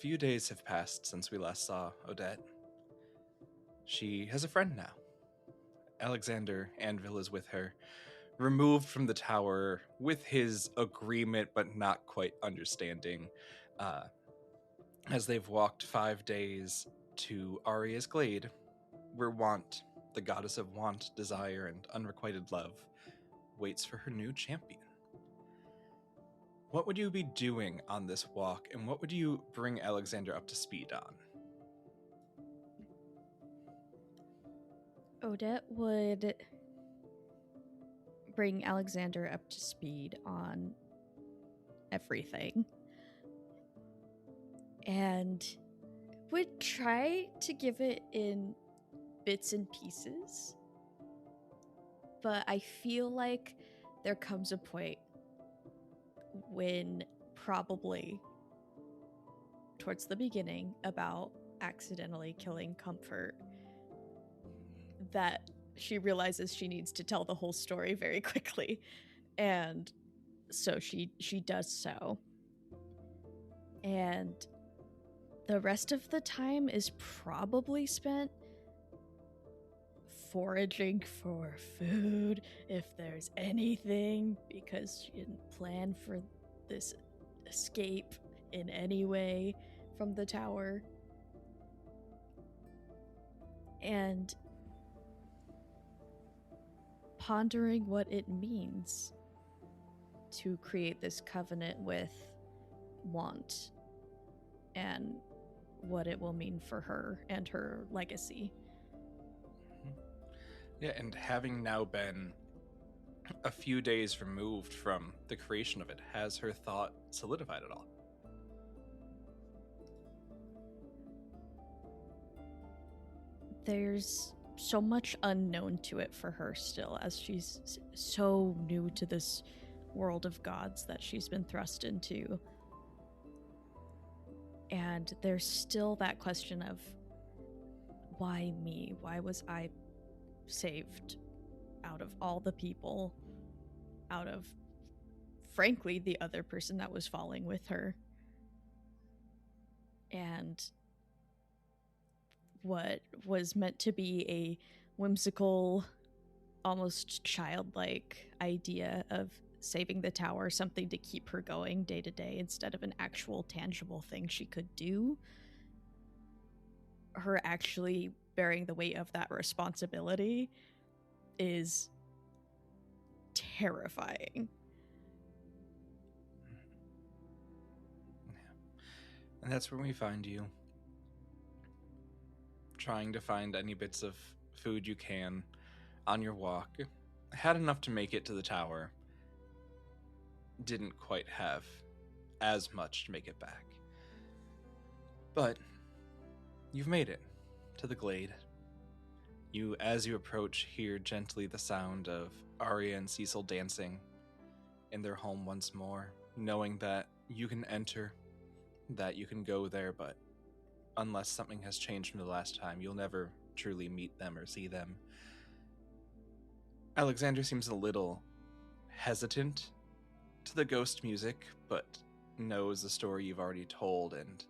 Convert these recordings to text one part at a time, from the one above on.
few days have passed since we last saw Odette. She has a friend now. Alexander Anvil is with her, removed from the tower with his agreement but not quite understanding, uh, as they've walked 5 days to Arya's Glade, where Want, the goddess of want, desire, and unrequited love, waits for her new champion. What would you be doing on this walk, and what would you bring Alexander up to speed on? Odette would bring Alexander up to speed on everything. And would try to give it in bits and pieces. But I feel like there comes a point when, probably towards the beginning, about accidentally killing Comfort, that she realizes she needs to tell the whole story very quickly. And so she does so. And the rest of the time is probably spent foraging for food, if there's anything, because she didn't plan for this escape in any way from the tower. And pondering what it means to create this covenant with Want and what it will mean for her and her legacy. Yeah, and having now been a few days removed from the creation of it, has her thought solidified at all? There's so much unknown to it for her still, as she's so new to this world of gods that she's been thrust into. And there's still that question of, why me? Why was I saved out of all the people, out of, frankly, the other person that was falling with her? And what was meant to be a whimsical, almost childlike idea of saving the tower, something to keep her going day to day instead of an actual tangible thing she could do, her actually bearing the weight of that responsibility is terrifying. Yeah. And that's where we find you, trying to find any bits of food you can on your walk. Had enough to make it to the tower. Didn't quite have as much to make it back. But you've made it to the glade. You, as you approach, hear gently the sound of Arya and Cecil dancing in their home once more, knowing that you can enter, that you can go there, but unless something has changed from the last time, you'll never truly meet them or see them. Alexander seems a little hesitant to the ghost music, but knows the story you've already told and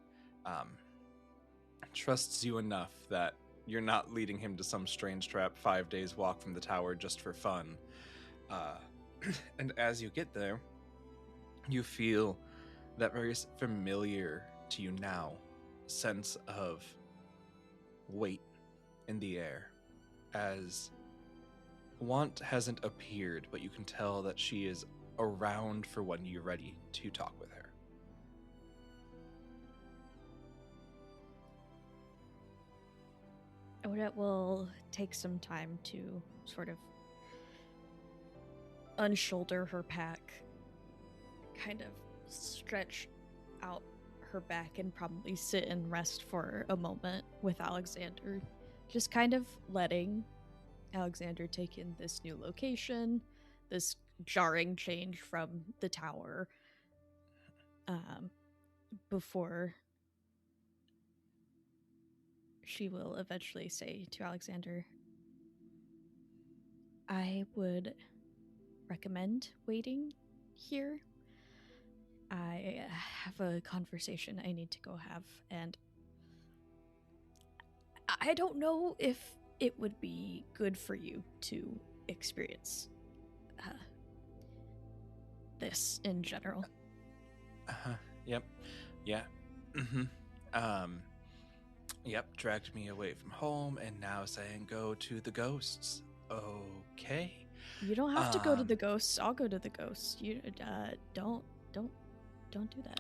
trusts you enough that you're not leading him to some strange trap 5 days walk from the tower just for fun. And as you get there, you feel that very familiar to you now sense of weight in the air, as Want hasn't appeared, but you can tell that she is around for when you're ready to talk with her. Odette will take some time to sort of unshoulder her pack, kind of stretch out her back, and probably sit and rest for a moment with Alexander. Just kind of letting Alexander take in this new location, this jarring change from the tower, before she will eventually say to Alexander, I would recommend waiting here. I have a conversation I need to go have, and I don't know if it would be good for you to experience this in general. Yep. Yeah. Yep, dragged me away from home and now saying go to the ghosts. Okay. You don't have to go to the ghosts. I'll go to the ghosts. You don't do that.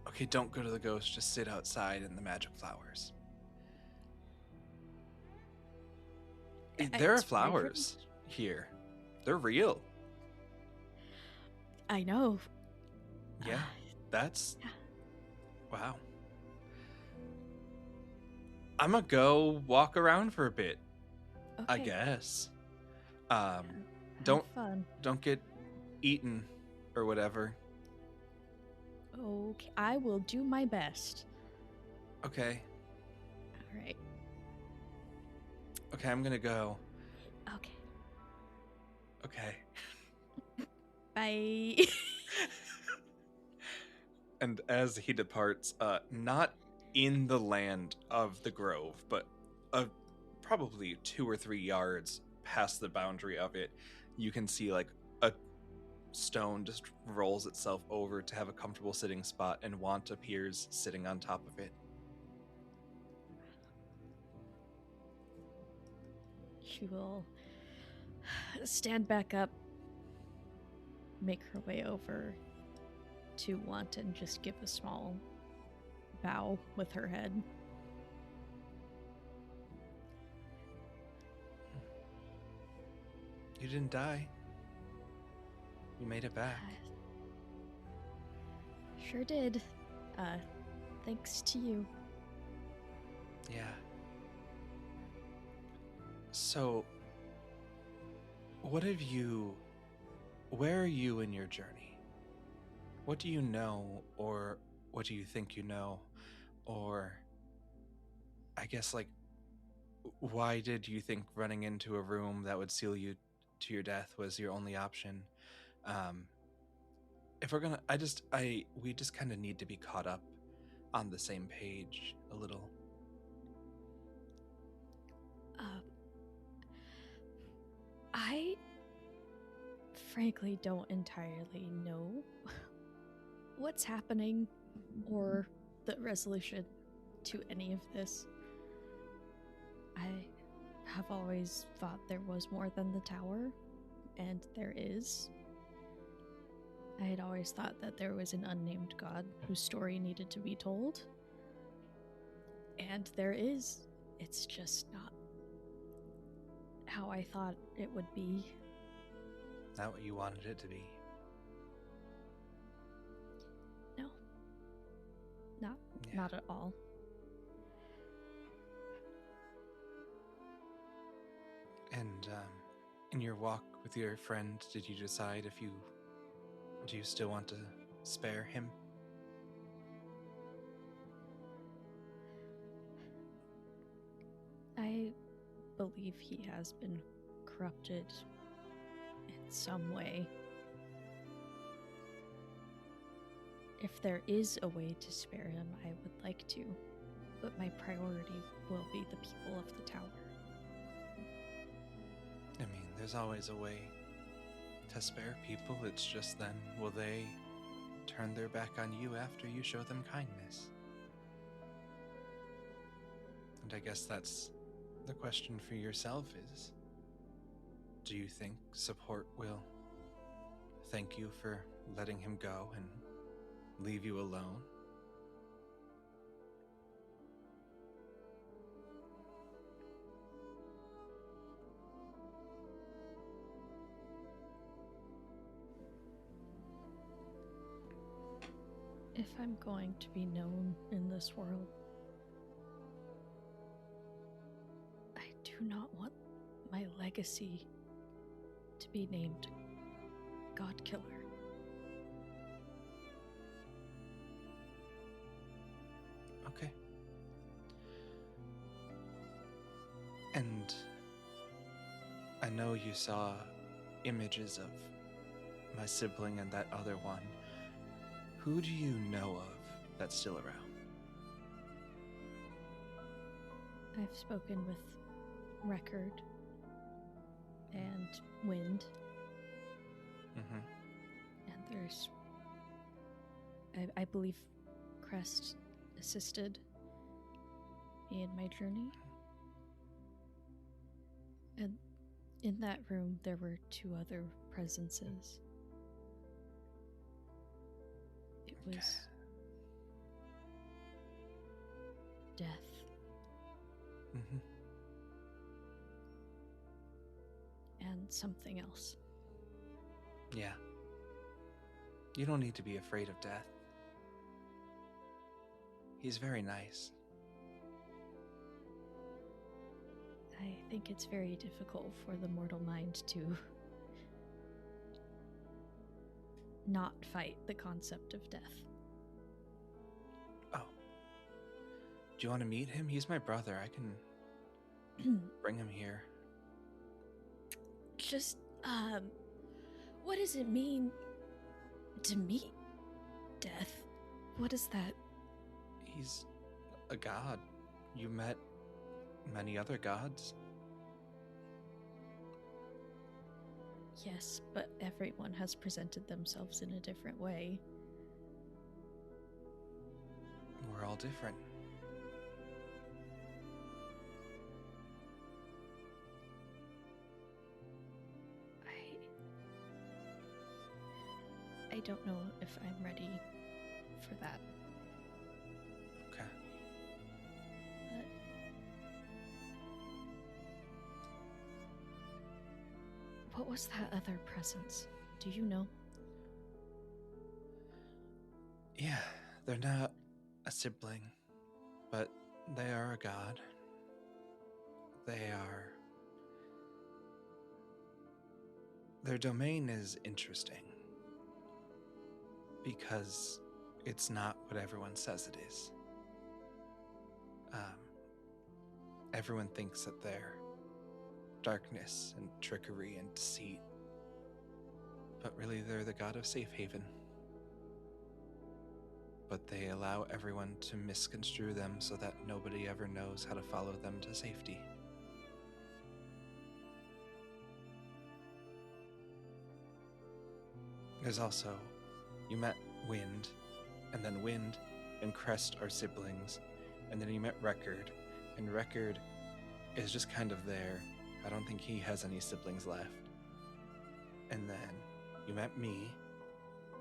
Okay, don't go to the ghosts, just sit outside in the magic flowers. There are flowers here. They're real. I know. Yeah, that's... Wow. I'm gonna go walk around for a bit. Okay. I guess. Have fun. Don't get eaten or whatever. Okay, I will do my best. Okay. All right. Okay, I'm gonna go. Okay. Okay. Bye. And as he departs, not in the land of the grove, but probably 2 or 3 yards past the boundary of it, you can see like a stone just rolls itself over to have a comfortable sitting spot, and Want appears sitting on top of it. She will stand back up, make her way over to Want, and just give a small bow with her head. You didn't die. You made it back. Sure did. Thanks to you. Yeah. So, where are you in your journey? What do you know, or what do you think you know? Or, I guess, like, why did you think running into a room that would seal you to your death was your only option? If we're gonna, we just kind of need to be caught up on the same page a little. I frankly don't entirely know what's happening or the resolution to any of this. I have always thought there was more than the tower, and there is. I had always thought that there was an unnamed god whose story needed to be told. And there is. It's just not how I thought it would be. Not what you wanted it to be. No. Not at all. And in your walk with your friend, did you decide do you still want to spare him? I believe he has been corrupted in some way. If there is a way to spare him, I would like to, but my priority will be the people of the tower. I mean, there's always a way to spare people. It's just then, will they turn their back on you after you show them kindness? And I guess that's the question for yourself is, do you think support will thank you for letting him go and leave you alone? If I'm going to be known in this world, I do not want my legacy to be named Godkiller. Okay. And I know you saw images of my sibling and that other one, who do you know of that's still around? I've spoken with Record and Wind. Mm-hmm. And there's, I believe, Crest assisted me in my journey. And in that room, there were 2 other presences. It was death. Mm-hmm. And something else. Yeah. You don't need to be afraid of death. He's very nice. I think it's very difficult for the mortal mind to not fight the concept of death. Oh. Do you want to meet him? He's my brother. I can bring him here. Just, what does it mean to meet death? What is that? He's a god. You met many other gods. Yes, but everyone has presented themselves in a different way. We're all different. I don't know if I'm ready for that. Okay. But what was that other presence? Do you know? Yeah, they're not a sibling, but they are a god. Their domain is interesting because it's not what everyone says it is. Everyone thinks that they're darkness and trickery and deceit, but really they're the god of safe haven. But they allow everyone to misconstrue them so that nobody ever knows how to follow them to safety. There's also, you met Wind, and then Wind and Crest are siblings, and then you met Record, and Record is just kind of there. I don't think he has any siblings left. And then you met me,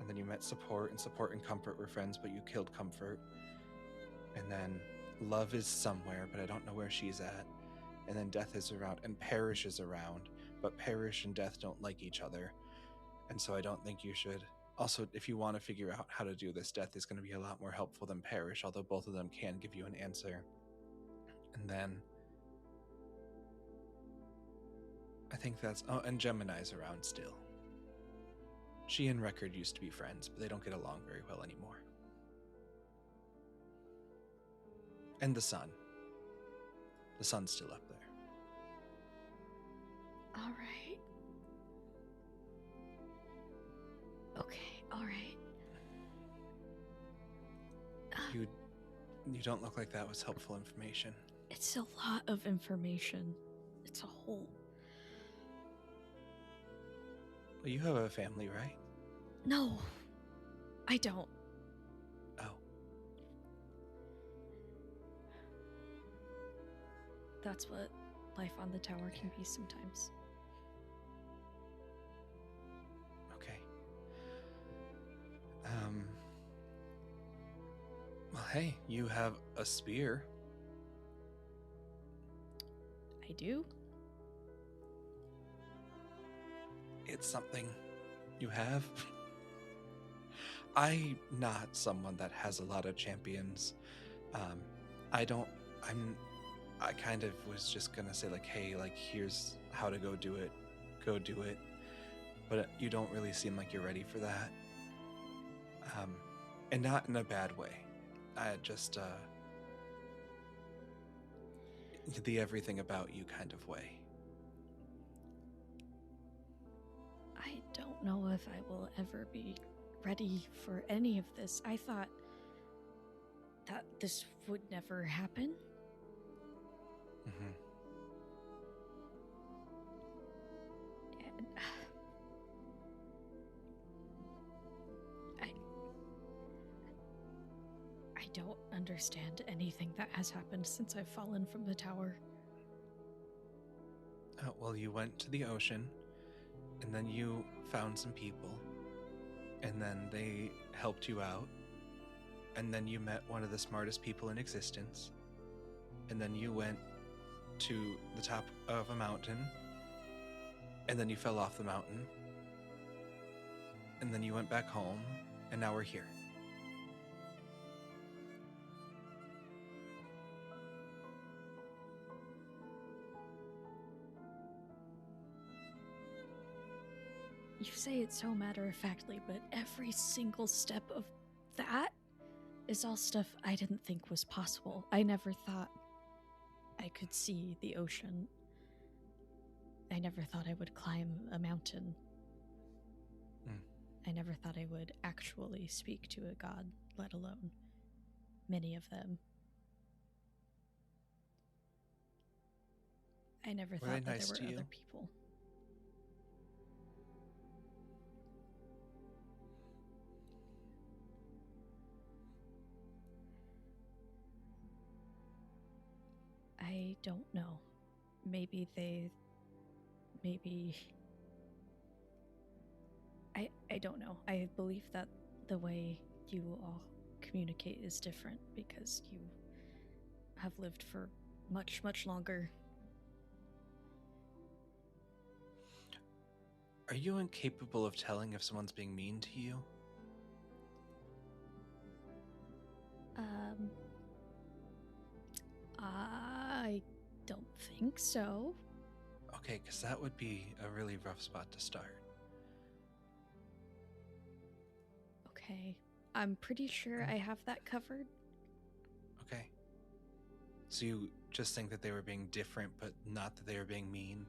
and then you met Support, and Support and Comfort were friends, but you killed Comfort. And then Love is somewhere, but I don't know where she's at. And then Death is around, and Perish is around, but Perish and Death don't like each other. And so I don't think you should. Also, if you want to figure out how to do this, Death is going to be a lot more helpful than Perish, although both of them can give you an answer. And then I think that's... Oh, and Gemini's around still. She and Record used to be friends, but they don't get along very well anymore. And the sun. The sun's still up there. All right. Okay, all right. You don't look like that was helpful information. It's a lot of information. It's a whole... Well, you have a family, right? No, I don't. Oh. That's what life on the tower can be sometimes. Okay. Well, hey, you have a spear. I do? It's something you have. I'm not someone that has a lot of champions. I kind of was just gonna say like, hey, like here's how to go do it. Go do it. But you don't really seem like you're ready for that. And not in a bad way. I just, the everything about you kind of way. I don't don't know if I will ever be ready for any of this. I thought that this would never happen. Mm-hmm. And I don't understand anything that has happened since I've fallen from the tower. Well, you went to the ocean, and then you found some people, and then they helped you out, and then you met one of the smartest people in existence, and then you went to the top of a mountain, and then you fell off the mountain, and then you went back home, and now we're here. You say it so matter-of-factly, but every single step of that is all stuff I didn't think was possible. I never thought I could see the ocean. I never thought I would climb a mountain. I never thought I would actually speak to a god, let alone many of them. I never Were thought they that nice there to were you? other people. I don't know. Maybe I don't know. I believe that the way you all communicate is different because you have lived for much, much longer. Are you incapable of telling if someone's being mean to you? I don't think so. Okay, because that would be a really rough spot to start. Okay. I'm pretty sure I have that covered. Okay. So you just think that they were being different, but not that they were being mean?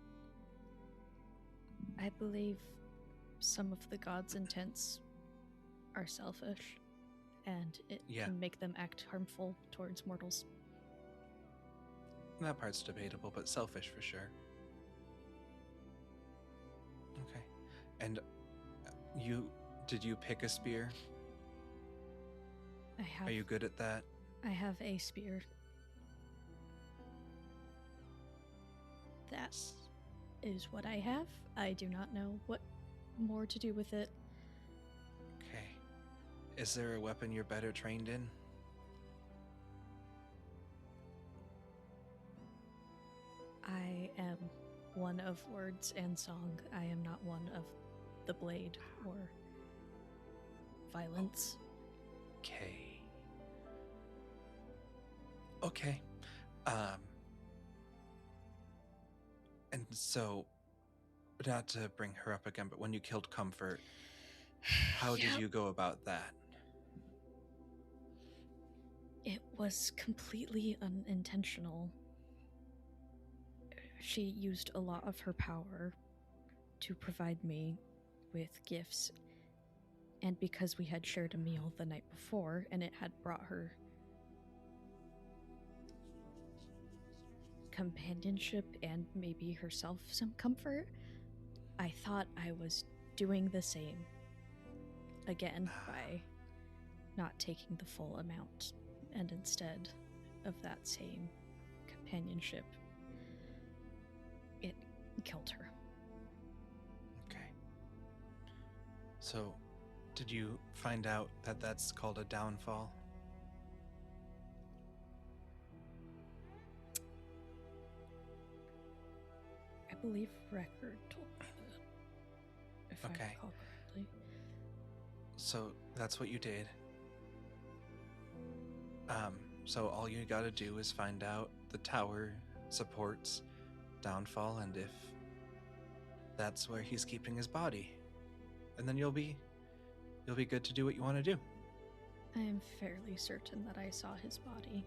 I believe some of the gods' intents are selfish, and it can make them act harmful towards mortals. That part's debatable, but selfish for sure. Okay. And did you pick a spear? I have. Are you good at that? I have a spear. That is what I have. I do not know what more to do with it. Okay. Is there a weapon you're better trained in? I am one of words and song. I am not one of the blade or violence. Okay. And so, not to bring her up again, but when you killed Comfort, how did you go about that? It was completely unintentional. She used a lot of her power to provide me with gifts, and because we had shared a meal the night before and it had brought her companionship and maybe herself some comfort, I thought I was doing the same again by not taking the full amount, and instead of that same companionship, it killed her. Okay. So, did you find out that that's called a downfall? I believe Record told me that, if I recall correctly. So, that's what you did. So all you gotta do is find out the tower supports downfall, and if that's where he's keeping his body, and then you'll be good to do what you want to do. I am fairly certain that I saw his body.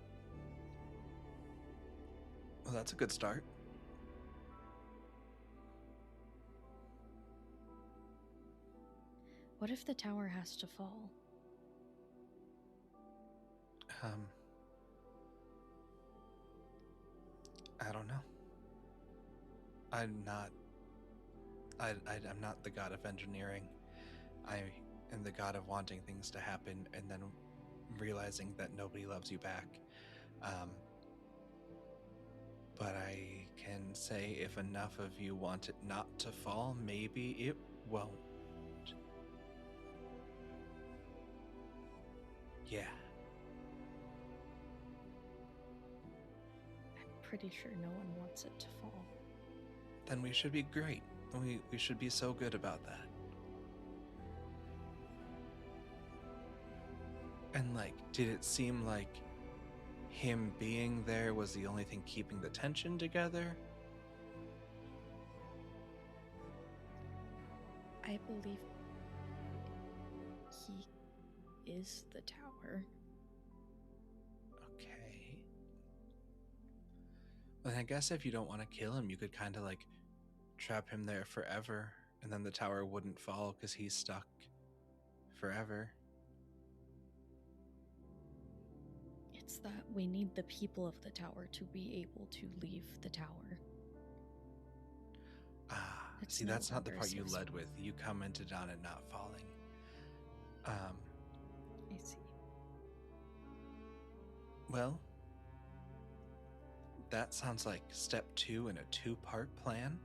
Well, that's a good start. What if the tower has to fall? I don't know. I'm not the god of engineering. I am the god of wanting things to happen and then realizing that nobody loves you back. But I can say if enough of you want it not to fall, maybe it won't. Yeah. I'm pretty sure no one wants it to fall. Then we should be great. We should be so good about that. And like, did it seem like him being there was the only thing keeping the tension together? I believe he is the tower. Okay. Well, I guess if you don't want to kill him, you could kind of like trap him there forever, and then the tower wouldn't fall because he's stuck forever. It's that we need the people of the tower to be able to leave the tower. See, that's not the part you led with. You commented on it not falling. I see. Well, that sounds like step 2 in a 2-part plan.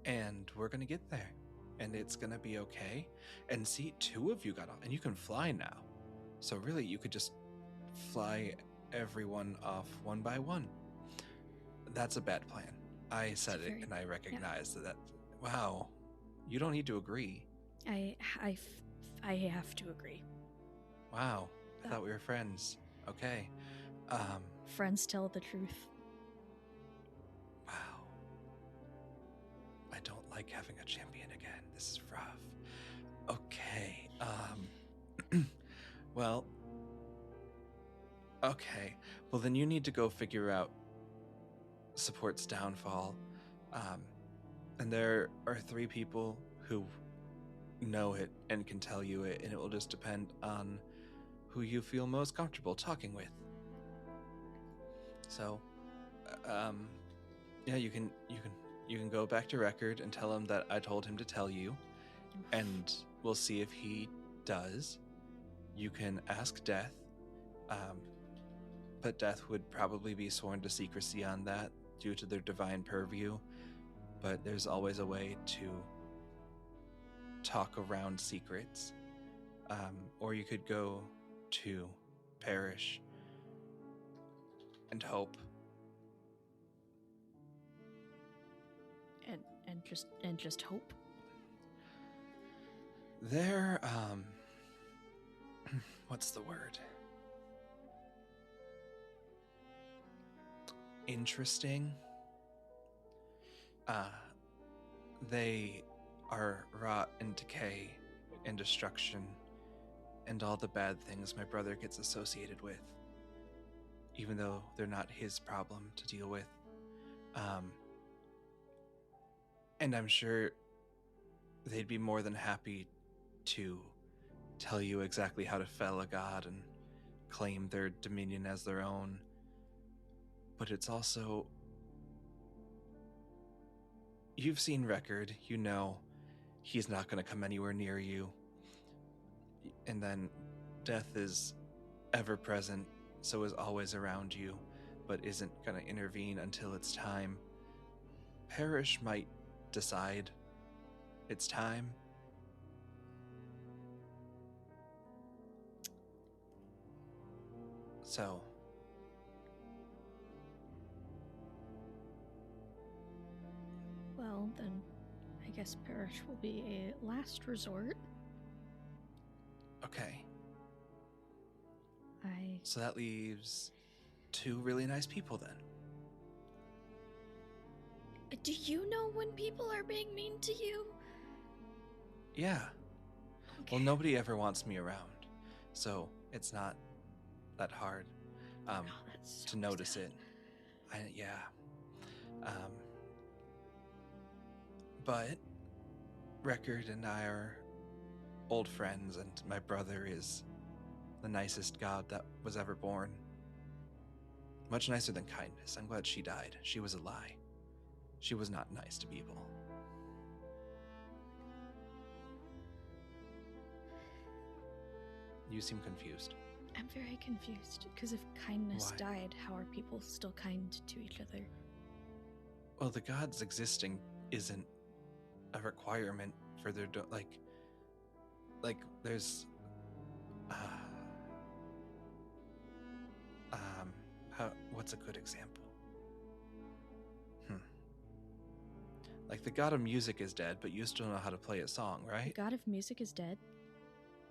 And we're going to get there. And it's going to be okay. And see, 2 of you got off. And you can fly now. So really, you could just fly everyone off one by one. That's a bad plan. I said it, and I recognize that. Wow, you don't need to agree. I have to agree. Wow, I thought we were friends. Okay. Friends tell the truth. Wow. I don't like having a champion again. This is rough. Okay. Well. Okay. Well, then you need to go figure out Support's downfall. And there are 3 people who know it and can tell you it, and it will just depend on who you feel most comfortable talking with. So, yeah, you can go back to Record and tell him that I told him to tell you, and we'll see if he does. You can ask Death, but Death would probably be sworn to secrecy on that due to their divine purview, but there's always a way to talk around secrets. Or you could go to Parrish and Hope. And just hope. They're what's the word? Interesting. They are rot and decay and destruction and all the bad things my brother gets associated with, even though they're not his problem to deal with. And I'm sure they'd be more than happy to tell you exactly how to fell a god and claim their dominion as their own. But it's also... You've seen Record, you know he's not going to come anywhere near you. And then Death is ever present, so is always around you, but isn't going to intervene until it's time. Parrish might decide it's time. So... Well, then, I guess Parrish will be a last resort. Okay. So that leaves 2 really nice people then. Do you know when people are being mean to you? Yeah. Okay. Well, nobody ever wants me around, so it's not that hard to notice it. But Record and I are old friends, and my brother is the nicest god that was ever born. Much nicer than kindness. I'm glad she died. She was a lie. She was not nice to people. You seem confused. I'm very confused, because if kindness Why? died, how are people still kind to each other? Well, the gods existing isn't a requirement for their there's what's a good example? Like the god of music is dead, but you still know how to play a song, right? The god of music is dead?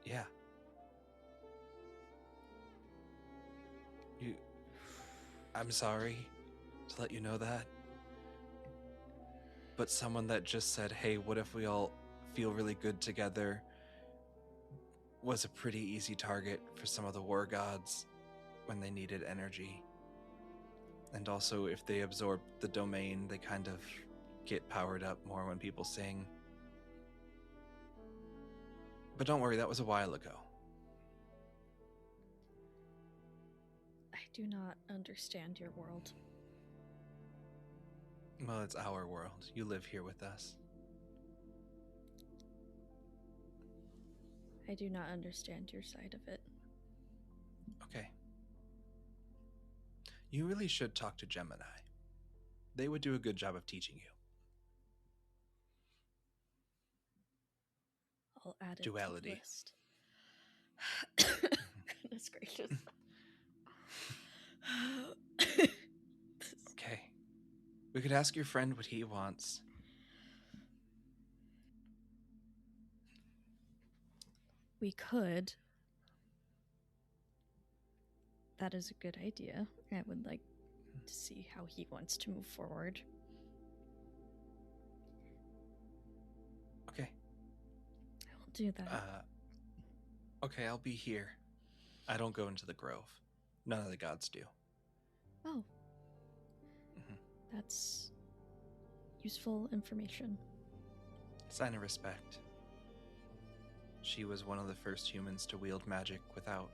Yeah. I'm sorry to let you know that. But someone that just said, hey, what if we all feel really good together, was a pretty easy target for some of the war gods when they needed energy. And also, if they absorb the domain, they kind of get powered up more when people sing. But don't worry, that was a while ago. I do not understand your world. Well, it's our world. You live here with us. I do not understand your side of it. Okay. You really should talk to Gemini. They would do a good job of teaching you. I'll add it Duality. to the list. Goodness gracious. Okay. We could ask your friend what he wants. We could. That is a good idea. I would like to see how he wants to move forward. Okay. I will do that. Okay, I'll be here. I don't go into the grove. None of the gods do. Oh. That's useful information. Sign of respect. She was one of the first humans to wield magic without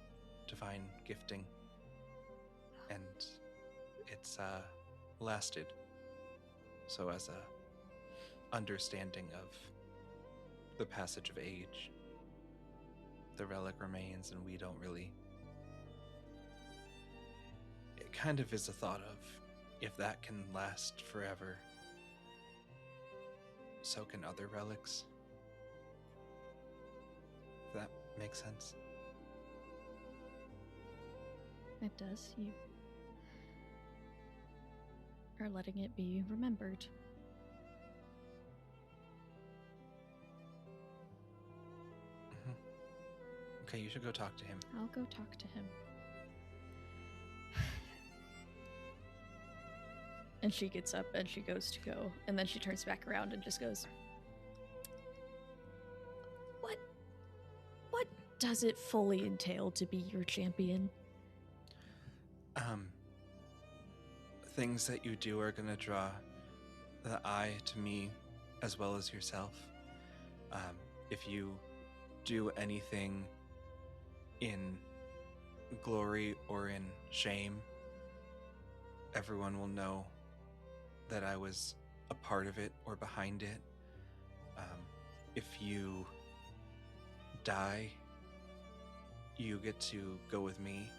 divine gifting. And it's lasted. So as a understanding of the passage of age, the relic remains, and we don't really... It kind of is a thought of, if that can last forever, so can other relics. If that makes sense. It does. You are letting it be remembered. Okay, you should go talk to him. I'll go talk to him. And she gets up and she goes to go, and then she turns back around and just goes, What does it fully entail to be your champion? Things that you do are gonna draw the eye to me as well as yourself. If you do anything in glory or in shame, everyone will know that I was a part of it or behind it. If you die, you get to go with me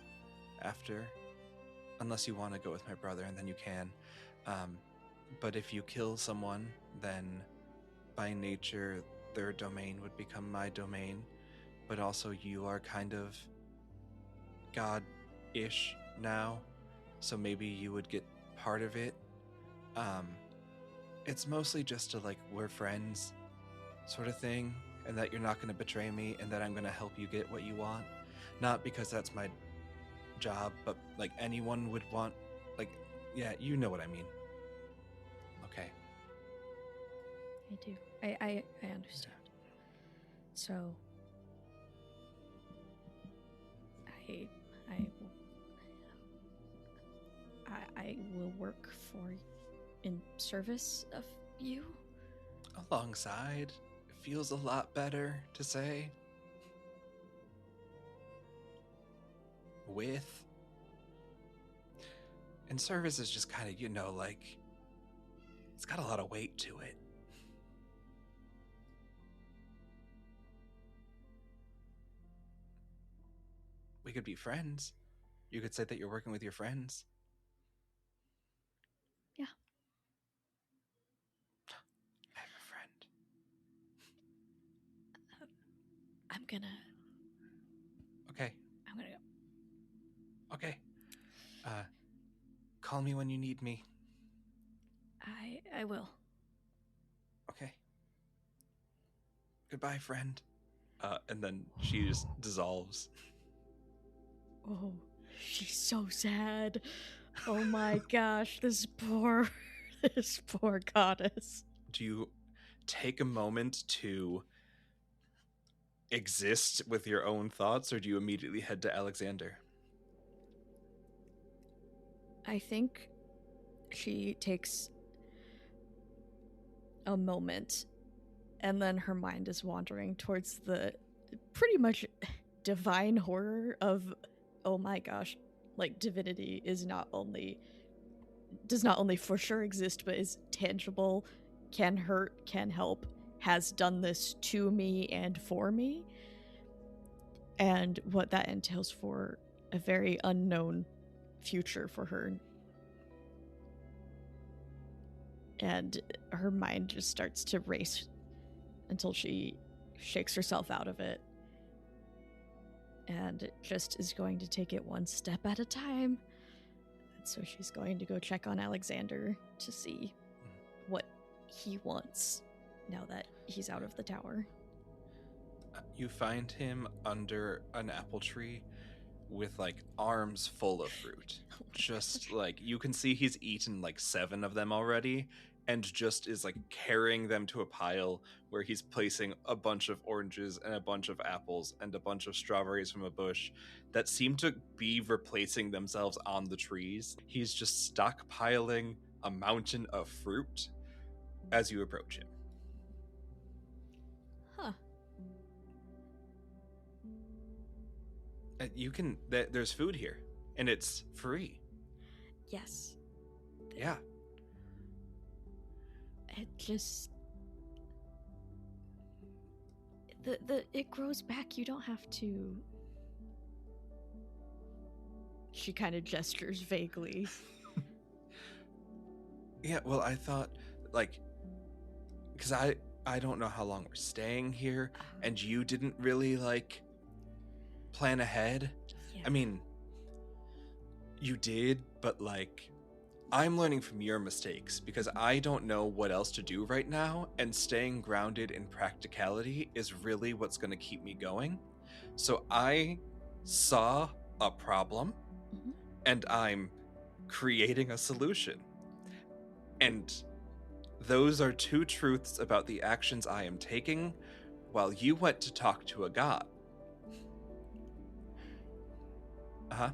after, unless you want to go with my brother, and then you can. But if you kill someone, then by nature their domain would become my domain, but also you are kind of God-ish now, so maybe you would get part of it. It's mostly just to, like, we're friends sort of thing, and that you're not going to betray me, and that I'm going to help you get what you want. Not because that's my job, but like anyone would want, like, yeah, you know what I mean. Okay. I do. I understand. So I will work in service of you. Alongside, feels a lot better to say. With. And service is just kind of, like, it's got a lot of weight to it. We could be friends. You could say that you're working with your friends. Yeah. I have a friend. I'm gonna go. Okay. Call me when you need me. I will. Okay. Goodbye, friend. And then she just dissolves. Oh, she's so sad. Oh my gosh, this poor goddess. Do you take a moment to exist with your own thoughts, or do you immediately head to Alexander? I think she takes a moment, and then her mind is wandering towards the pretty much divine horror of, oh my gosh, like divinity does not only for sure exist, but is tangible, can hurt, can help, has done this to me and for me, and what that entails for a very unknown future for her. And her mind just starts to race until she shakes herself out of it and just is going to take it one step at a time. And so she's going to go check on Alexander to see what he wants now that he's out of the tower. You find him under an apple tree with like arms full of fruit. Just like you can see he's eaten like 7 of them already, and just is like carrying them to a pile where he's placing a bunch of oranges and a bunch of apples and a bunch of strawberries from a bush that seem to be replacing themselves on the trees. He's just stockpiling a mountain of fruit as you approach him. Huh. There's food here, and it's free. Yes. Yeah. It just... It grows back. You don't have to... She kind of gestures vaguely. Yeah, well, I thought, like, because I don't know how long we're staying here, and you didn't really, like, plan ahead. Yeah. I mean, you did, but, like, I'm learning from your mistakes, because I don't know what else to do right now, and staying grounded in practicality is really what's going to keep me going. So I saw a problem, and I'm creating a solution. And those are 2 truths about the actions I am taking, while you went to talk to a god. Uh-huh.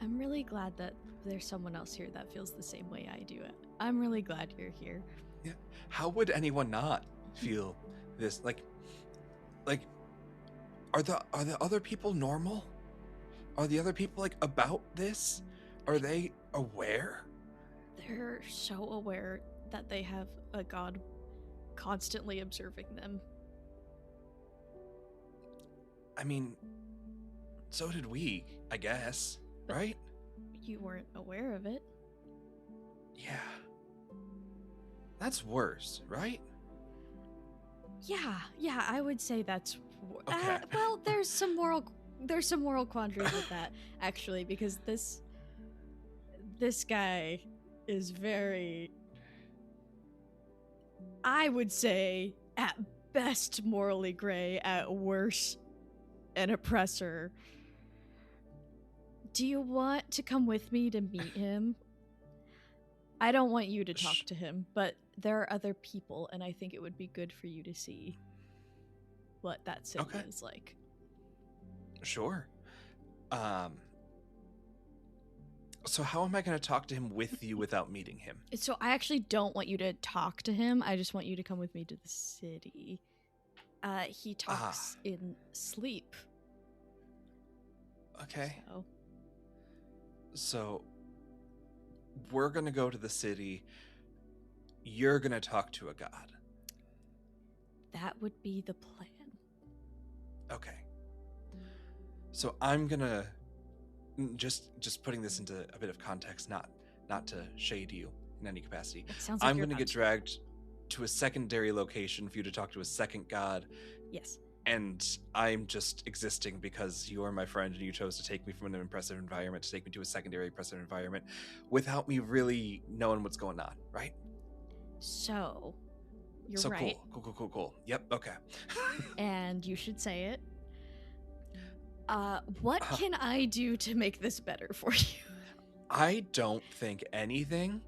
I'm really glad that there's someone else here that feels the same way I do. I'm really glad you're here. Yeah. How would anyone not feel this? Like, are the other people normal? Are the other people, like, about this? Are they aware? They're so aware that they have a god constantly observing them. I mean, so did we, I guess, right? You weren't aware of it. Yeah. That's worse, right? Yeah, I would say that's... Okay. Well, there's some moral quandaries with that, actually, because this guy is very... I would say, at best, morally gray, at worst, an oppressor. Do you want to come with me to meet him? I don't want you to talk to him, but there are other people, and I think it would be good for you to see what that city is like. Sure. So how am I going to talk to him with you without meeting him? So I actually don't want you to talk to him. I just want you to come with me to the city. He talks in sleep. Okay. So we're gonna go to the city. You're gonna talk to a god. That would be the plan. Okay. So I'm gonna just putting this into a bit of context, not to shade you in any capacity. It sounds like I'm gonna get dragged to a secondary location for you to talk to a second god. Yes. And I'm just existing because you are my friend and you chose to take me from an impressive environment to take me to a secondary impressive environment without me really knowing what's going on, right? So, you're right. Cool. Yep, okay. And you should say it. What can I do to make this better for you? I don't think anything,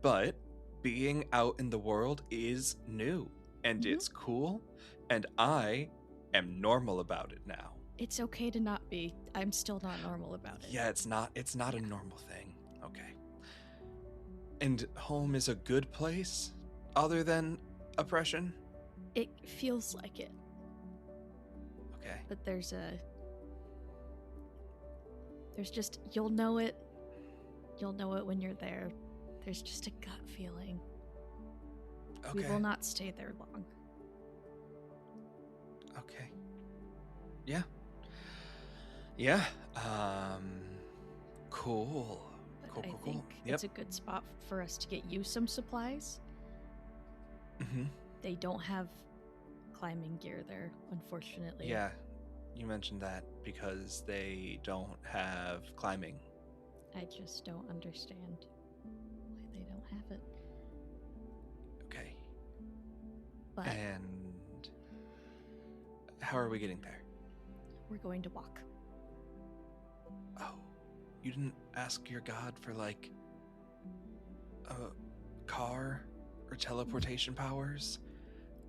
but being out in the world is new and it's cool, and I am normal about it now. It's okay to not be. I'm still not normal about it. Yeah, it's not a normal thing. Okay. And home is a good place other than oppression? It feels like it. Okay. But there's just, you'll know it when you're there. There's just a gut feeling. Okay. We will not stay there long. Okay. Yeah. Yeah. Cool. But I think it's a good spot for us to get you some supplies. Mm-hmm. They don't have climbing gear there, unfortunately. Yeah, you mentioned that because they don't have climbing. I just don't understand why they don't have it. Okay. But and how are we getting there? We're going to walk. Oh, you didn't ask your god for like a car or teleportation powers?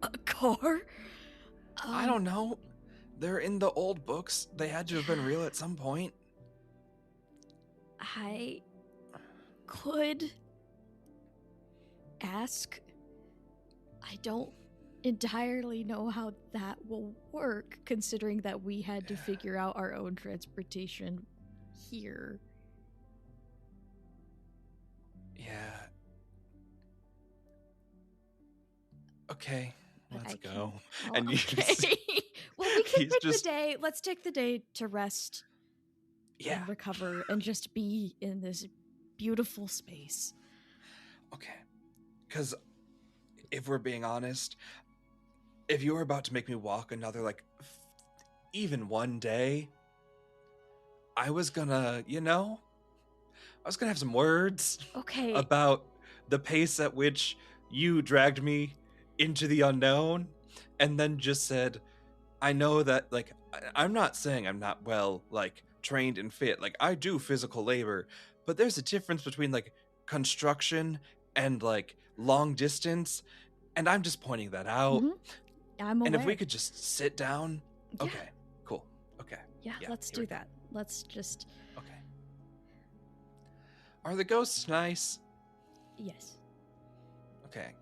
A car? I don't know. They're in the old books. They had to have been real at some point. I could ask. I don't entirely know how that will work, considering that we had to figure out our own transportation here. Yeah. Okay. Let's go. Oh, and okay. Well, we can take the day. Let's take the day to rest. Yeah. And recover and just be in this beautiful space. Okay. Because if we're being honest, if you were about to make me walk another, like, even one day, I was gonna, have some words. Okay. About the pace at which you dragged me into the unknown, and then just said, I know that, like, I'm not saying I'm not well, like, trained and fit. Like, I do physical labor, but there's a difference between, like, construction and, like, long distance, and I'm just pointing that out. I'm aware. And if we could just sit down. Yeah. Okay, cool. Okay. Yeah, let's do that. Let's just... Okay. Are the ghosts nice? Yes. Okay.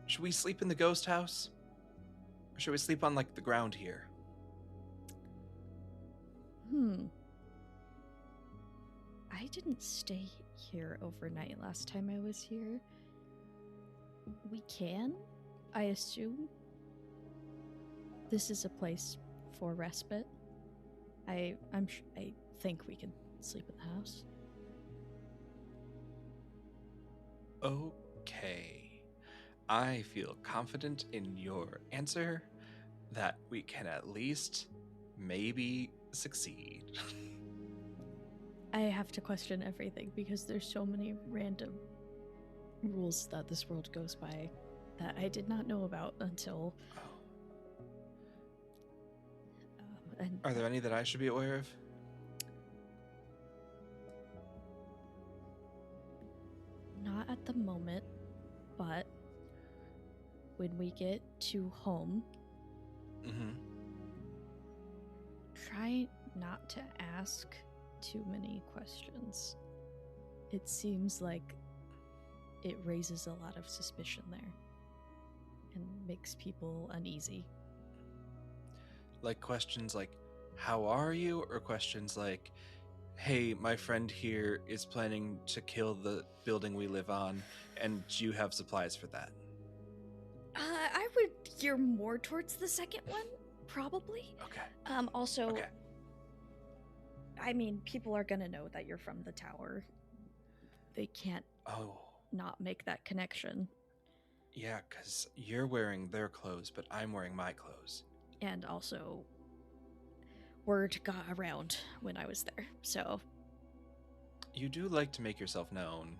Should we sleep in the ghost house? Or should we sleep on, like, the ground here? I didn't stay here overnight last time I was here. We can, I assume. This is a place for respite. I think we can sleep in the house. Okay. I feel confident in your answer that we can at least maybe succeed. I have to question everything because there's so many random rules that this world goes by that I did not know about until... Are there any that I should be aware of? Not at the moment, but when we get to home, try not to ask too many questions. It seems like it raises a lot of suspicion there. and makes people uneasy. Like questions like, how are you? Or questions like, hey, my friend here is planning to kill the building we live on, and do you have supplies for that? I would gear more towards the second one, probably. Okay. Also, Okay. I mean, people are gonna know that you're from the tower. They can't not make that connection. Yeah, because you're wearing their clothes, but I'm wearing my clothes. And also, word got around when I was there, so... You do like to make yourself known.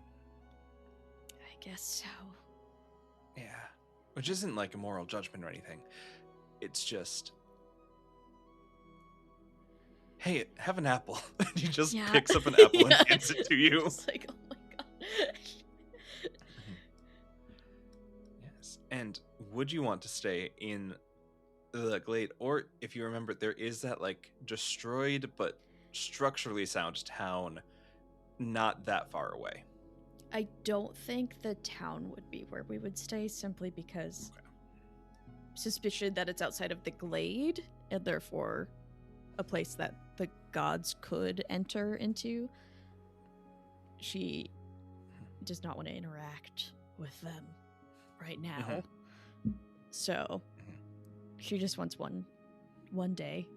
I guess so. Yeah. Which isn't like a moral judgment or anything. It's just... Hey, have an apple. He just picks up an apple and hands it to you. It's like, oh my god. Yes. And would you want to stay in the glade? Or, if you remember, there is that, like, destroyed but structurally sound town not that far away. I don't think the town would be where we would stay, simply because suspicion that it's outside of the glade, and therefore a place that the gods could enter into. She does not want to interact with them right now. So she just wants one day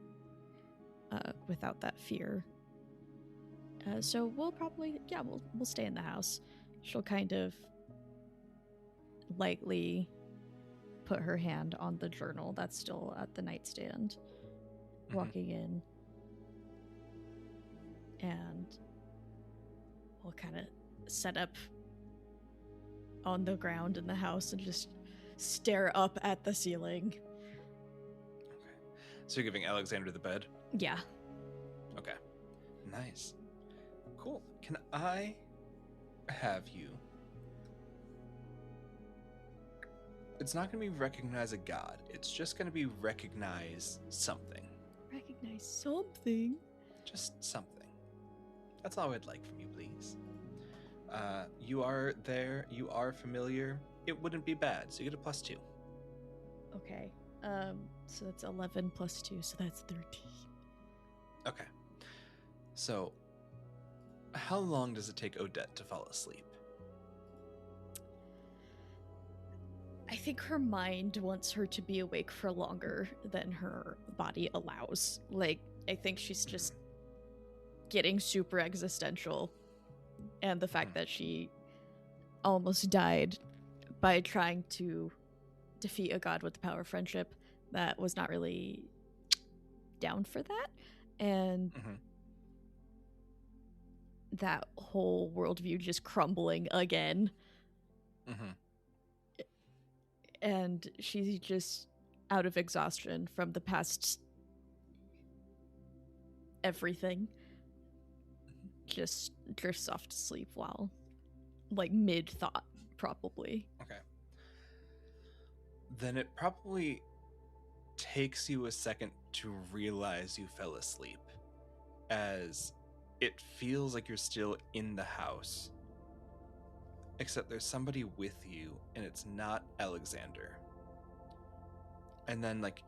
without that fear. So we'll probably, we'll stay in the house. She'll kind of lightly put her hand on the journal that's still at the nightstand, walking in, and we'll kind of set up on the ground in the house and just stare up at the ceiling. Okay. So you're giving Alexander the bed? Yeah. Okay. Nice. Cool. Can I have you... It's not going to be recognize a god. It's just going to be recognize something. Recognize something? Just something. That's all I'd like from you, please. You are there. You are familiar. It wouldn't be bad, so you get a +2. Okay. So that's 11 plus 2, so that's 13. Okay. So, how long does it take Odette to fall asleep? I think her mind wants her to be awake for longer than her body allows. Like, I think she's just getting super existential. And the fact that she almost died by trying to defeat a god with the power of friendship, that was not really down for that. And that whole worldview just crumbling again. And she's just out of exhaustion from the past everything. Just drifts off to sleep while, like, mid-thought, probably. Okay. Then it probably takes you a second to realize you fell asleep, as it feels like you're still in the house. Except there's somebody with you, and it's not Alexander. And then, like,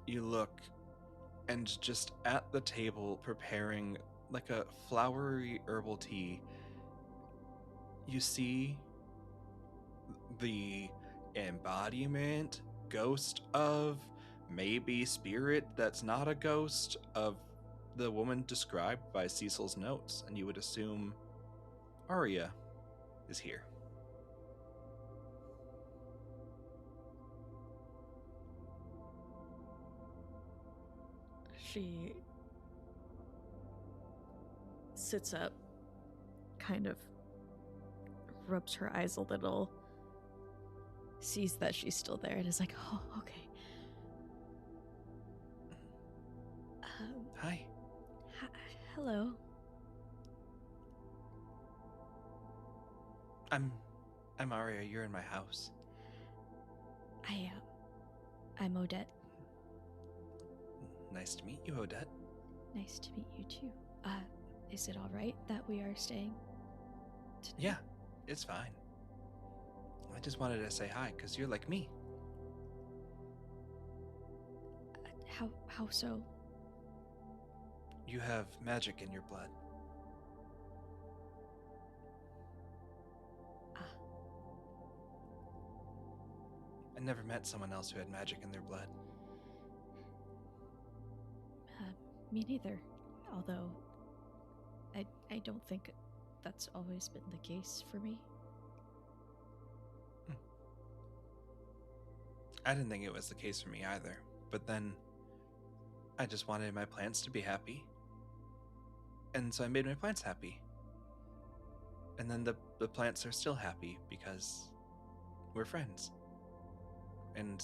you look, and just at the table preparing, like, a flowery herbal tea, you see the embodiment, ghost of, maybe spirit that's not a ghost, of the woman described by Cecil's notes, and you would assume Arya is here. She sits up, kind of rubs her eyes a little, sees that she's still there, and is like, oh, okay. Hi. Hello. I'm Arya. You're in my house. I'm Odette. Nice to meet you, Odette. Nice to meet you too. Is it all right that we are staying tonight? Yeah, it's fine. I just wanted to say hi, because you're like me. How so? You have magic in your blood. Ah. I never met someone else who had magic in their blood. Me neither. Although, I don't think that's always been the case for me. I didn't think it was the case for me either, but then I just wanted my plants to be happy. And so I made my plants happy. And then the plants are still happy because we're friends. And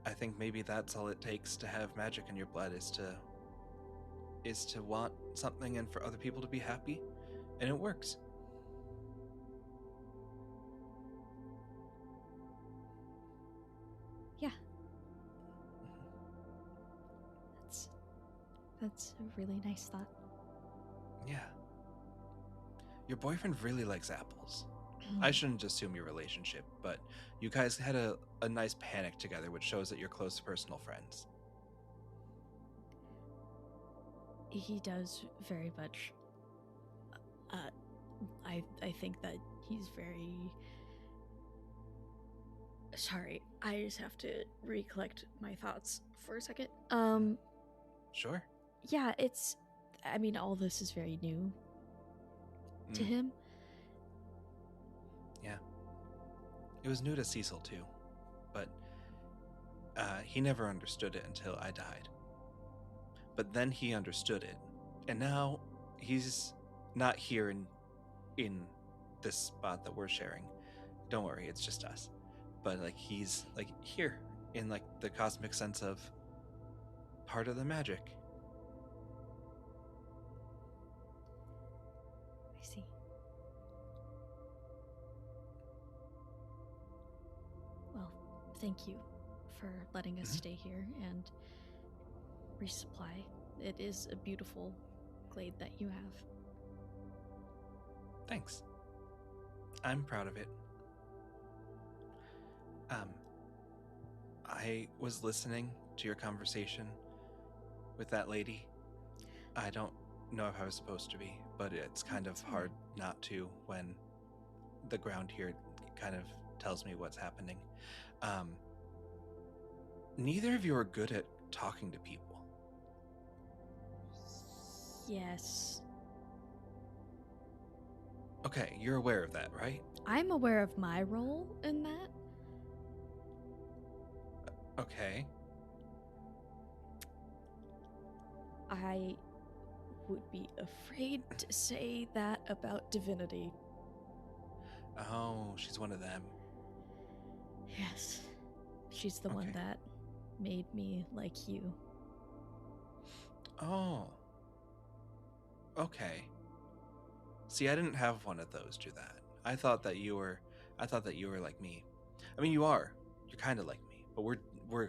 I think maybe that's all it takes to have magic in your blood is to want something and for other people to be happy, and it works. Yeah. That's a really nice thought. Yeah. Your boyfriend really likes apples. I shouldn't assume your relationship, but you guys had a nice panic together, which shows that you're close personal friends. He does very much. I think that he's very. Sorry, I just have to recollect my thoughts for a second. Sure. Yeah, I mean, all this is very new to him. Yeah. It was new to Cecil too, but he never understood it until I died. But then he understood it, and now he's not here in this spot that we're sharing. Don't worry, it's just us. But like he's like here in like the cosmic sense of part of the magic. I see. Well, thank you for letting us stay here and resupply. It is a beautiful glade that you have. Thanks. I'm proud of it. I was listening to your conversation with that lady. I don't know if I was supposed to be, but it's kind of hard not to when the ground here kind of tells me what's happening. Neither of you are good at talking to people. Yes. Okay, you're aware of that, right? I'm aware of my role in that. Okay. I would be afraid to say that about divinity. Oh, she's one of them. Yes. She's the one Okay. that made me like you. Oh. Okay. See, I didn't have one of those do that. I thought that you were like me. I mean, you are. You're kind of like me, but we're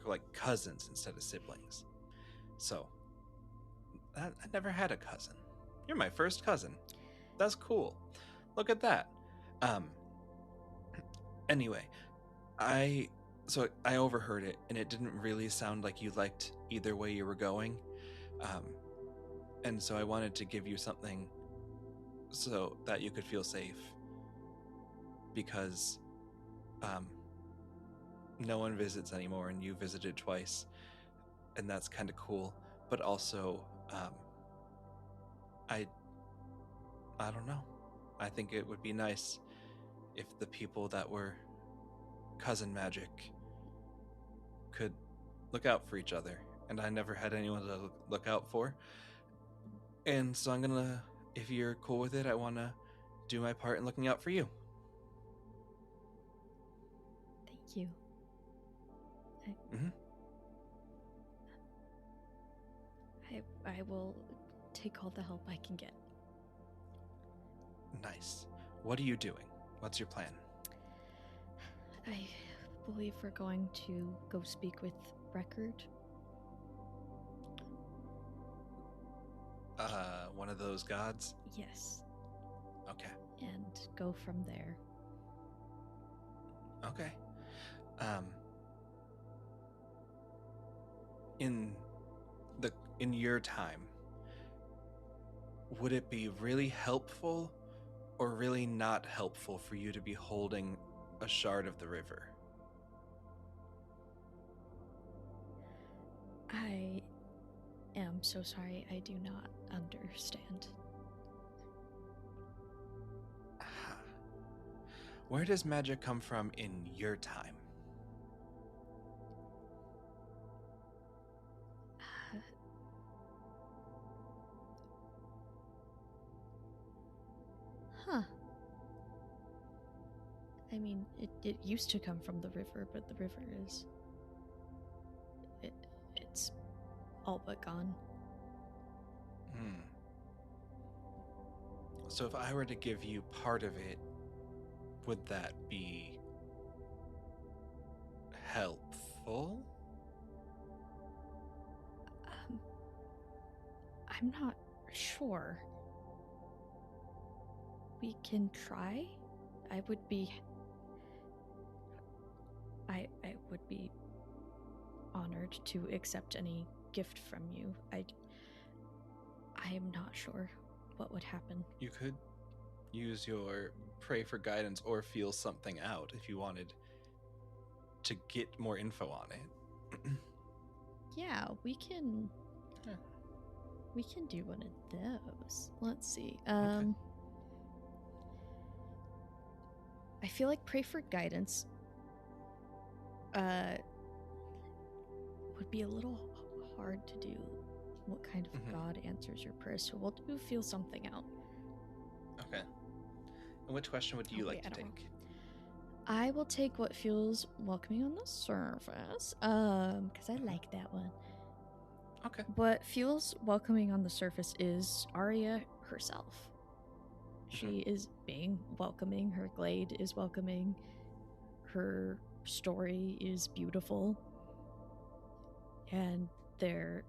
like cousins instead of siblings. So, I never had a cousin. You're my first cousin. That's cool. Look at that. Anyway, I overheard it, and it didn't really sound like you liked either way you were going. And so I wanted to give you something so that you could feel safe. Because no one visits anymore, and you visited twice, and that's kind of cool. But also, I don't know. I think it would be nice if the people that were cousin magic could look out for each other, and I never had anyone to look out for. And so I'm gonna, if you're cool with it, I want to do my part in looking out for you. Thank you. I will take all the help I can get. Nice. What are you doing? What's your plan? I believe we're going to go speak with Record. One of those gods? Yes. Okay. And go from there. Okay. in in your time, would it be really helpful or really not helpful for you to be holding a shard of the river? I am so sorry. I do not understand. Where does magic come from in your time? Huh. I mean, it used to come from the river, but the river is... It's all but gone. So if I were to give you part of it, would that be helpful? I'm not sure. We can try. I would be honored to accept any gift from you. I am not sure what would happen. You could use your pray for guidance or feel something out if you wanted to get more info on it. Yeah, we can. Yeah. We can do one of those. Let's see. Okay. I feel like pray for guidance would be a little hard to do. What kind of god answers your prayer? So we'll do feel something out. Okay. And which question would you like to take? I will take what feels welcoming on the surface, because I like that one. Okay. What feels welcoming on the surface is Arya herself. She is being welcoming. Her glade is welcoming. Her story is beautiful. And there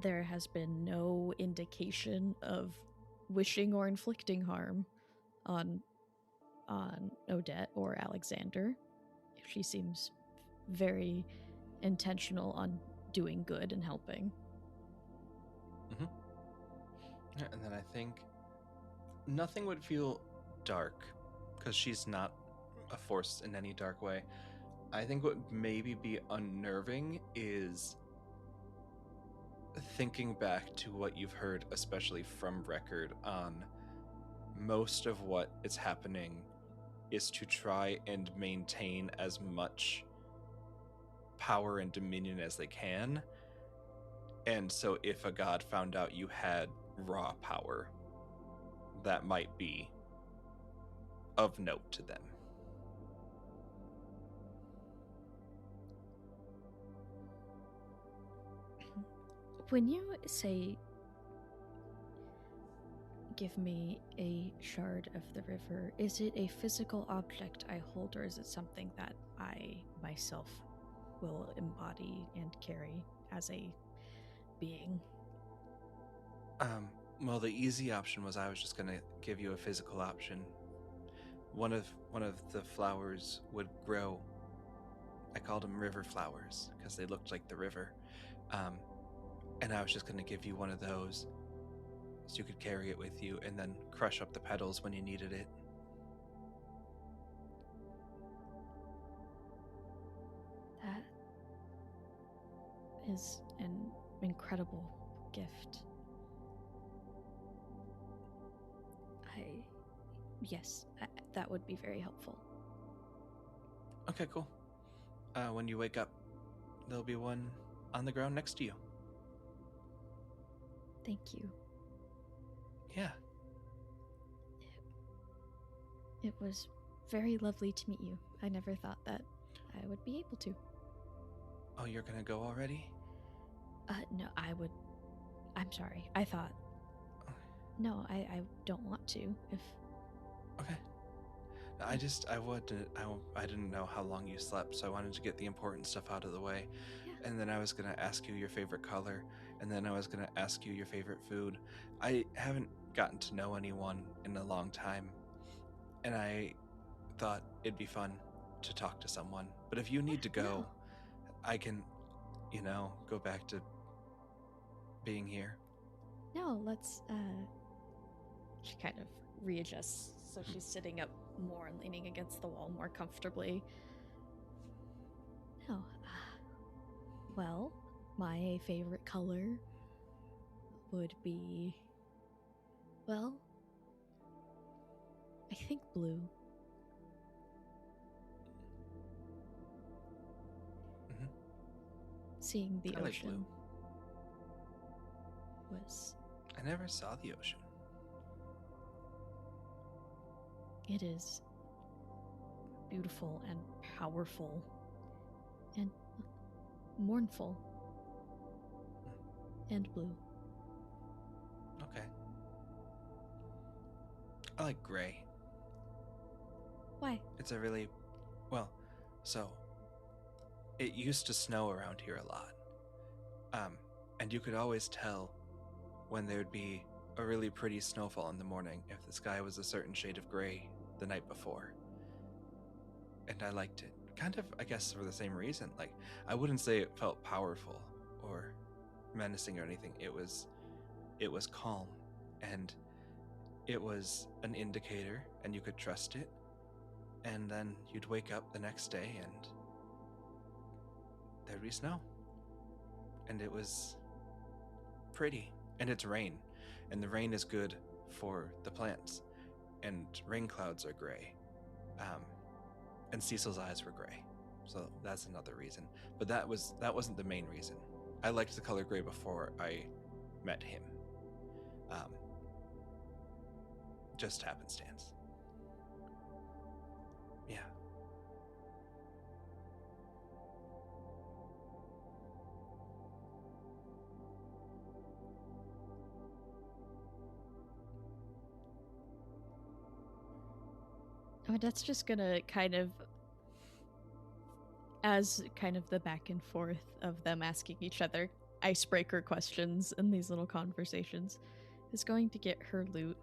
has been no indication of wishing or inflicting harm on Odette or Alexander. She seems very intentional on doing good and helping. And then I think nothing would feel dark because she's not a force in any dark way. I think what maybe be unnerving is thinking back to what you've heard, especially from record, on most of what is happening is to try and maintain as much power and dominion as they can. And so if a god found out you had raw power, that might be of note to them. When you say give me a shard of the river, is it a physical object I hold, or is it something that I myself will embody and carry as a being? Well, the easy option was I was just gonna give you a physical option. One of the flowers would grow. I called them river flowers because they looked like the river. And I was just gonna give you one of those so you could carry it with you and then crush up the petals when you needed it. That is an incredible gift. Yes, that would be very helpful. Okay, cool. When you wake up, there'll be one on the ground next to you. Thank you. Yeah. It was very lovely to meet you. I never thought that I would be able to. Oh, you're gonna go already? No, I'm sorry. I thought... No, I don't want to, if... Okay. I didn't know how long you slept, so I wanted to get the important stuff out of the way. Yeah. And then I was gonna ask you your favorite color, and then I was gonna ask you your favorite food. I haven't gotten to know anyone in a long time, and I thought it'd be fun to talk to someone. But if you need to go, I can, go back to being here. No, let's she kind of readjusts so she's sitting up more and leaning against the wall more comfortably. No. Well, my favorite color would be, well, I think blue. Mm-hmm. Seeing the I like ocean blue. was. I never saw the ocean. It is beautiful and powerful and mournful and blue. Okay. I like gray. Why? It's a really, well, so it used to snow around here a lot. And you could always tell when there would be a really pretty snowfall in the morning if the sky was a certain shade of gray the night before. And I liked it. Kind of, I guess, for the same reason. Like, I wouldn't say it felt powerful or menacing or anything. It was calm, and it was an indicator, and you could trust it. And then you'd wake up the next day and there'd be snow. And it was pretty. And it's rain. And the rain is good for the plants. And rain clouds are gray. And Cecil's eyes were gray. So that's another reason. But that wasn't the main reason. I liked the color gray before I met him. Just happenstance. Yeah. That's just gonna kind of, as kind of the back and forth of them asking each other icebreaker questions in these little conversations, is going to get her lute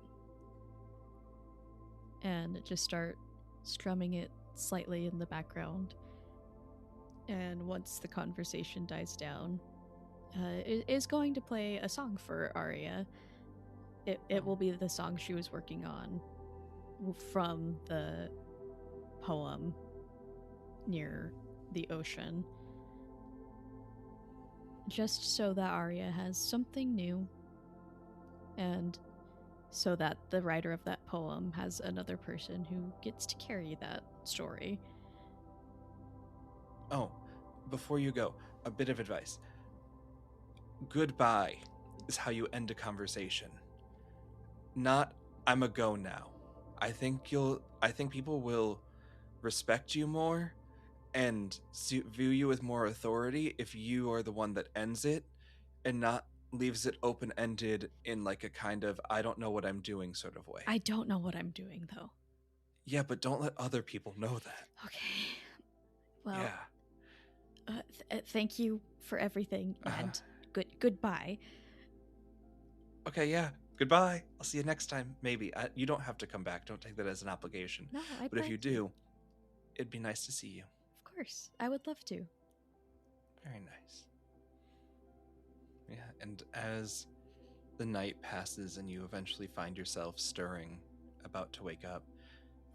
and just start strumming it slightly in the background. And once the conversation dies down, it is going to play a song for Arya. It will be the song she was working on from the poem near the ocean, just so that Arya has something new, and so that the writer of that poem has another person who gets to carry that story. Oh, before you go, a bit of advice. Goodbye is how you end a conversation. Not, I'm a go now. I think people will respect you more and view you with more authority if you are the one that ends it and not leaves it open-ended in like a kind of I don't know what I'm doing sort of way. I don't know what I'm doing, though. Yeah, but don't let other people know that. Okay. Well, yeah. Thank you for everything, and goodbye. Okay, yeah. Goodbye. I'll see you next time. Maybe. You don't have to come back. Don't take that as an obligation. No, but if you do, it'd be nice to see you. Of course. I would love to. Very nice. Yeah, and as the night passes and you eventually find yourself stirring, about to wake up,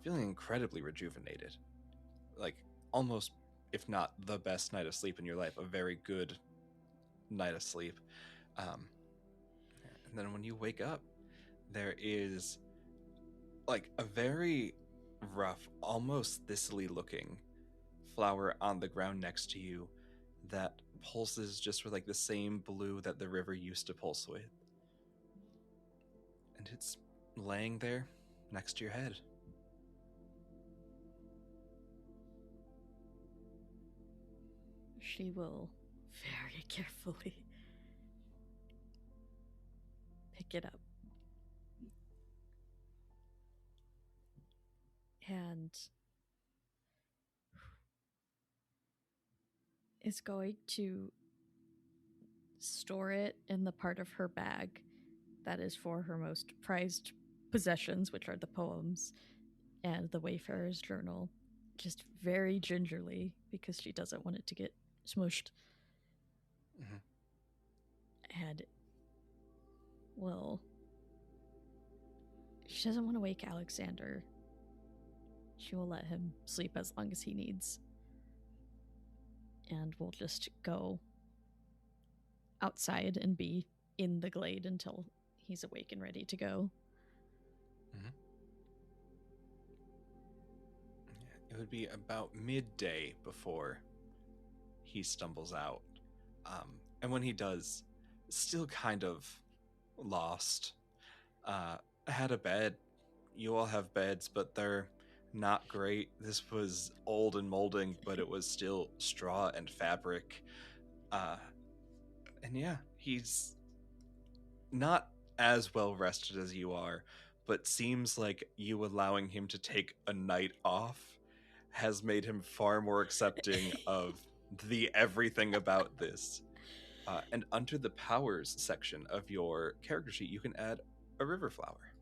feeling incredibly rejuvenated. Like, almost, if not the best night of sleep in your life, a very good night of sleep. And then when you wake up, there is like a very rough, almost thistly looking flower on the ground next to you that pulses just with like the same blue that the river used to pulse with. And it's laying there next to your head. She will very carefully pick it up and is going to store it in the part of her bag that is for her most prized possessions, which are the poems and the Wayfarer's journal, just very gingerly, because she doesn't want it to get smushed. Mm-hmm. And, well, she doesn't want to wake Alexander. She will let him sleep as long as he needs. And we'll just go outside and be in the glade until he's awake and ready to go. Mm-hmm. It would be about midday before he stumbles out. And when he does, still kind of lost. Had a bed. You all have beds, but they're not great. This was old and molding, but it was still straw and fabric. And yeah, he's not as well rested as you are, but seems like you allowing him to take a night off has made him far more accepting of the everything about this. And under the powers section of your character sheet, you can add a river flower.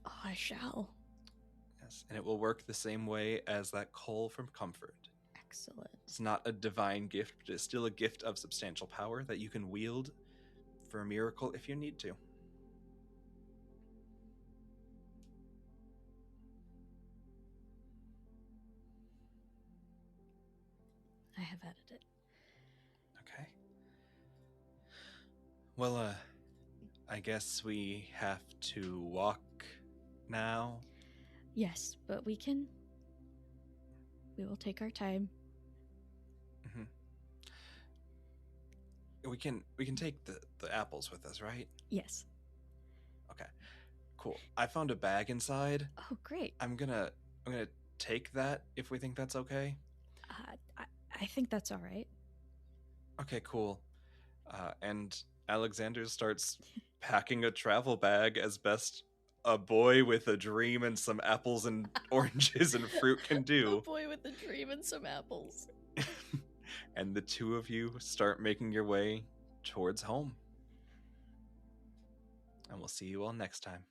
Oh, I shall. Yes, and it will work the same way as that coal from comfort. Excellent. It's not a divine gift, but it's still a gift of substantial power that you can wield for a miracle if you need to. I have added it. Okay. Well, I guess we have to walk now. Yes, but we will take our time. Mm-hmm. We can take the apples with us, right? Yes. Okay. Cool. I found a bag inside. Oh, great. I'm gonna take that if we think that's okay. I think that's all right. Okay, cool. And Alexander starts packing a travel bag as best a boy with a dream and some apples and oranges and fruit can do. A boy with a dream and some apples. And the two of you start making your way towards home. And we'll see you all next time.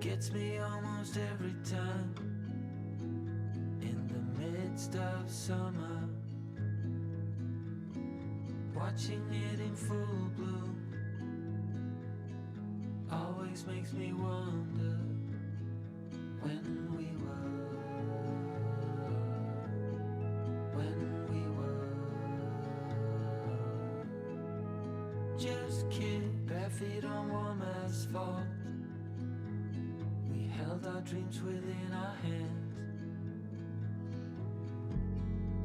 Gets me almost every time. In the midst of summer, watching it in full bloom always makes me wonder when we were just kids, bare feet on warm asphalt. Held our dreams within our hands.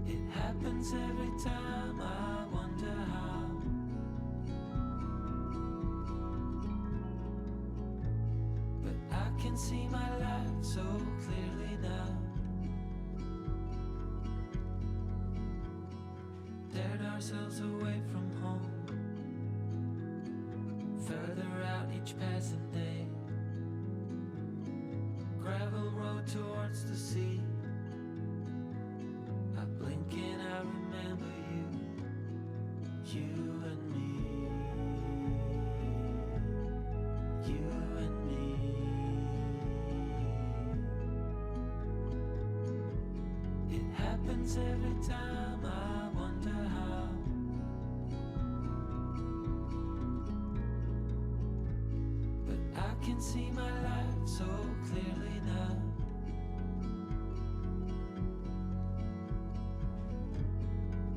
It happens every time, I wonder how. But I can see my life so clearly now. Dared ourselves away from home, further out each passing day. Gravel road towards the sea. I blink and I remember you and me, you and me. It happens every time, I wonder how. But I can see my life so clearly now.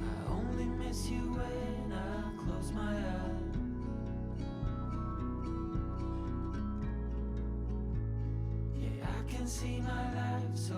I only miss you when I close my eyes. Yeah, I can see my life so